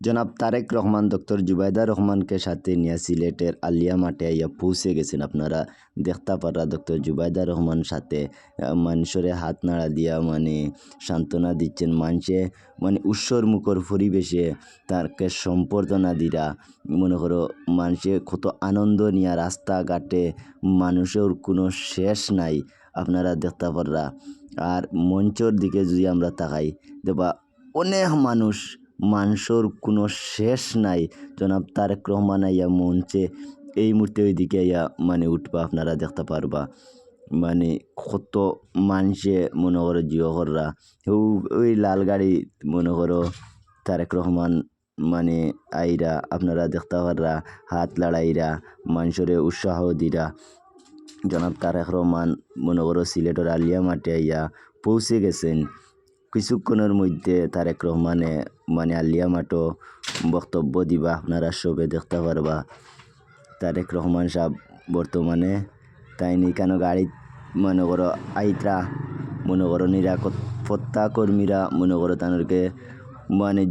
জনাব তারেক রহমান ডক্টর জুবাইদা রহমানকে সাথে নিয়ে সিলেটের আলিয়া মাঠে আইয়া পৌঁছে গেছেন। আপনারা দেখতে পারা ডক্টর জুবাইদা রহমান সাথে মানুষরে হাত নাড়া দিয়া সান্ত্বনা দিচ্ছেন। মানুষে উৎসর মুখর পরিবেশে তারকে সম্বর্ধনা দিরা মনে করো মানুষে কত আনন্দ নিয়ে রাস্তাঘাটে মানুষের কোনো শেষ নাই আপনারা দেখতে পাররা। আর মঞ্চর দিকে যদি আমরা তাকাই দেখবা অনেক মানুষের কোনো শেষ নাই। জনাব তারেক রহমান আইয়া মঞ্চে এই মুহূর্তে ওইদিকে আইয়া উঠবা আপনারা দেখতে পারবা। কত মানুষে মনে করো জিওহররা ওই লাল গাড়ি মনে করো তারেক রহমান আইরা আপনারা দেখতে পাররা হাত লড়াইরা মানুষরে উৎসাহ দিরা। জনাব তারেক রহমান মনে করো সিলেটের আলিয়া মাঠে আইয়া পৌঁছে গেছেন। কিছুক্ষণের মধ্যে তারেক রহমানে আলিয়া মাঠও বক্তব্য দিবা আপনারা সবে দেখতে পারবা। তারেক রহমান সাহেব বর্তমানে তাই কেন গাড়ি মনে করো আইত্রা মনে করো নিরাপত্তা কর্মীরা মনে করো তাদেরকে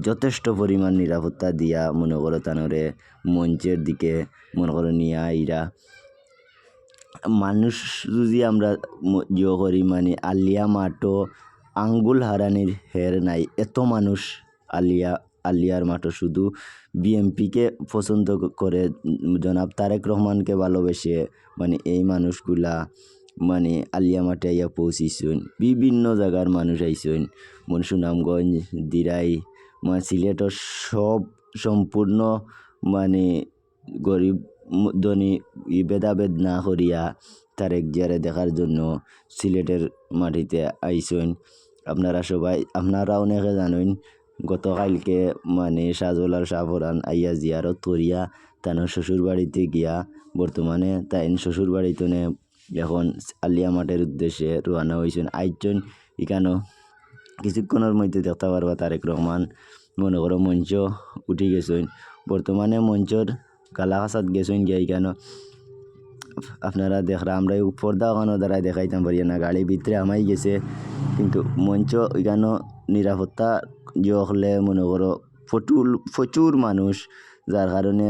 যথেষ্ট পরিমাণ নিরাপত্তা দিয়া মনে করো তানরে মঞ্চের দিকে মনে করো নিয়ে আইরা। মানুষ যদি আমরা ইয়ে করি আলিয়া মাঠও আঙ্গুল হারানির হের নাই, এত মানুষ আলিয়ার মাঠও শুধু বিএমপিকে পছন্দ করে, জনাব তারেক রহমানকে ভালোবেসে এই মানুষগুলা আলিয়া মাঠে আইয়া পৌঁছিছেন। বিভিন্ন জায়গার মানুষ আইছেন, সুনামগঞ্জ দিরাই সিলেটের সব সম্পূর্ণ গরিব ধনী ভেদাভেদ না করিয়া তারেক জিয়ারে দেখার জন্য সিলেটের মাটিতে আইসেন। আপনারা অনেকে জানেন গতকালকে শাহজালাল শাহপরান আইয়া জিয়ারত করিয়া তার শ্বশুর বাড়িতে গিয়া বর্তমানে তাই শ্বশুর বাড়িতে এখন আলিয়া মাঠের উদ্দেশ্যে রওনা হয়েছেন। আইজন এখানেও কিছুক্ষণের মধ্যে দেখতে পারবা তারেক রহমান মনে করো মঞ্চ উঠে গেছেন। বর্তমানে মঞ্চর কালাকাসাত গেছেন গিয়া এখানে আপনারা দেখরা আমরা পর্দা ওখানো দ্বারাই দেখাইতাম পারি না, গাড়ির ভিতরে আমাই গেছে কিন্তু মঞ্চ এখানে নিরাপত্তা হলে মনে করো প্রচুর মানুষ, যার কারণে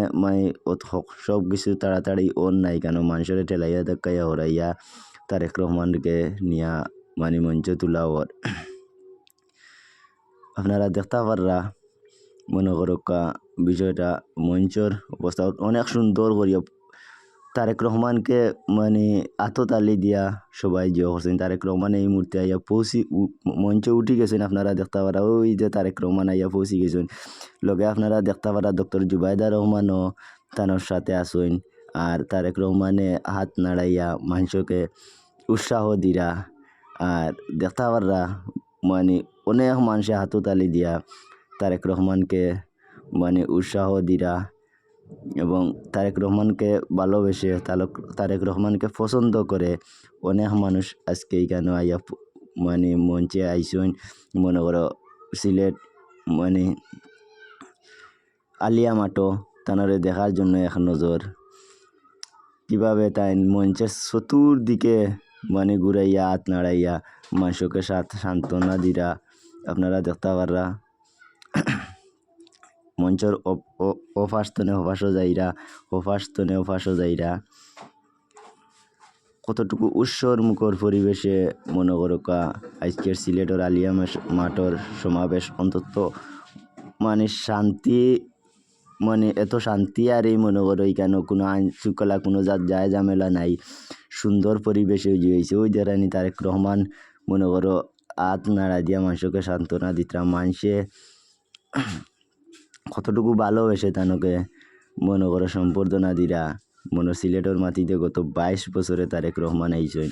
সব কিছু তাড়াতাড়ি নাই কেন মানুষের ঠেলাইয়া ধাক্কাইয়া হরাইয়া তারেক রহমানকে নিয়া মঞ্চ তোলা ওর আপনারা দেখতে পাররা। মনে করো বিষয়টা মঞ্চর অবস্থা অনেক সুন্দর করিয়া তারেক রহমানকে আততালি দিয়া সবাই জয় করছেন। তারেক রহমান এই মুহূর্তে আইয়া মঞ্চে উঠে গেছেন। আপনারা দেখতে পারা ওই যে তারেক রহমান আইয়া পৌঁছে গেছেন। লগে আপনারা দেখতে পারা ডক্টর জুবাইদা রহমানও তানোর সাথে আসেন। আর তারেক রহমানে হাত নাড়াইয়া মানুষকে উৎসাহ দিরা। আর দেখতে পাররা অনেক মানুষে হাততালি দিয়া তারেক রহমানকে উৎসাহ দিরা এবং তারেক রহমানকে ভালোবেসে তারেক রহমানকে পছন্দ করে অনেক মানুষ আজকে এখানে আইয়া মঞ্চে আইসেন। মনে করো সিলেট আলিয়া মাঠও তানরে দেখার জন্য এক নজর কিভাবে তাই মঞ্চের চতুর্দিকে ঘুরাইয়া হাত নাড়াইয়া মানুষকে সান্ত্বনা দিরা আপনারা দেখতে পাররা। মঞ্চর অফাস্তনে অফাসও যাইরা কতটুকু উৎসর মুখর পরিবেশে মনে করো আজকের সিলেটের আলিয়া মাঠর সমাবেশ অন্তত শান্তি এত শান্তি আর এই মনে করো এখানে কোনো আইন শৃঙ্খলা কোনো যায় ঝামেলা নাই, সুন্দর পরিবেশে হয়েছে। ওই দেরানি তারেক রহমান মনে করো হাত নাড়া দিয়া মানুষকে সান্ত্বনা দিতরা। মানুষে কতটুকু ভালোবেসে তানকে মনে করো সম্বর্ধনা দিরা। সিলেটের মাটিতে গত 22 বছরে তারেক রহমান আইসেন।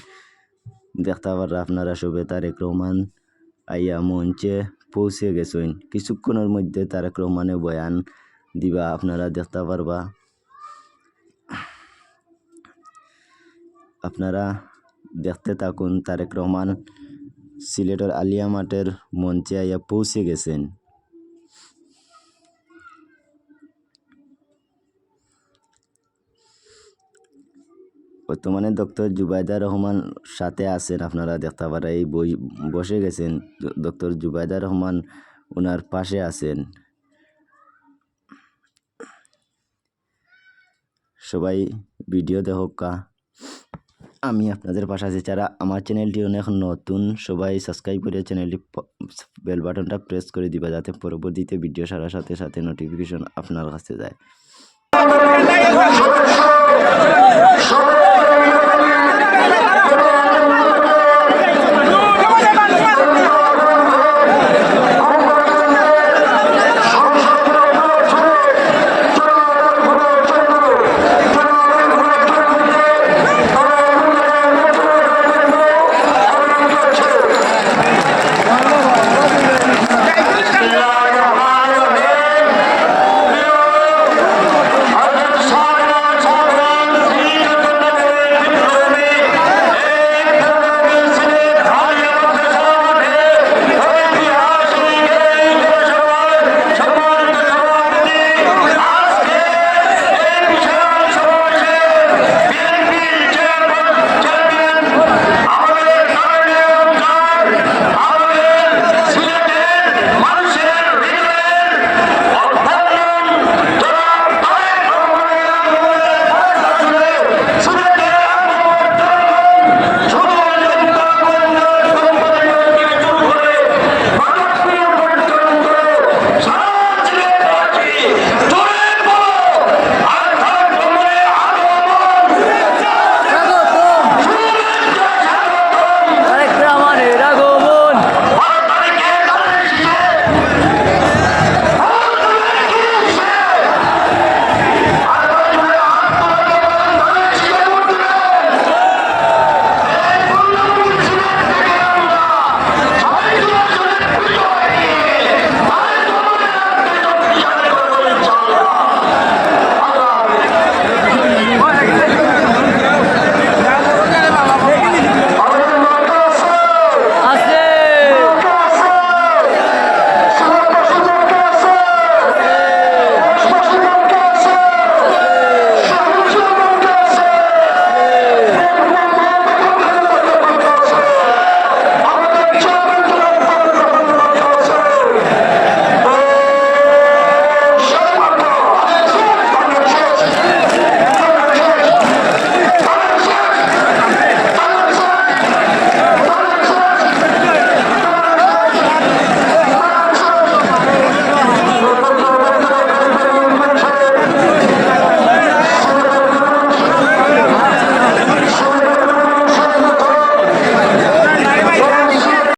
দেখতে পাররা আপনারা সবে তারেক রহমান আইয়া মঞ্চে পৌঁছে গেছেন। কিছুক্ষণের মধ্যে তারেক রহমানে বয়ান দিবা আপনারা দেখতে পারবা। আপনারা দেখতে থাকুন। তারেক রহমান সিলেটের আলিয়া মাঠের মঞ্চে আইয়া পৌঁছে গেছেন। বর্তমানে ডক্টর জুবাইদা রহমান সাথে আছেন। আপনারা দেখতে পারা এই বসে গেছেন। ডক্টর জুবাইদা রহমান ওনার পাশে আছেন। সবাই ভিডিও দেখোকা। আমি আপনাদের পাশে আছি। যারা আমার চ্যানেলটি অনেক নতুন, সবাই সাবস্ক্রাইব করে চ্যানেলটি বেল বাটনটা প্রেস করে দিবা, যাতে পরবর্তীতে ভিডিও ছাড়ার সাথে সাথে নোটিফিকেশন আপনার কাছে যায়।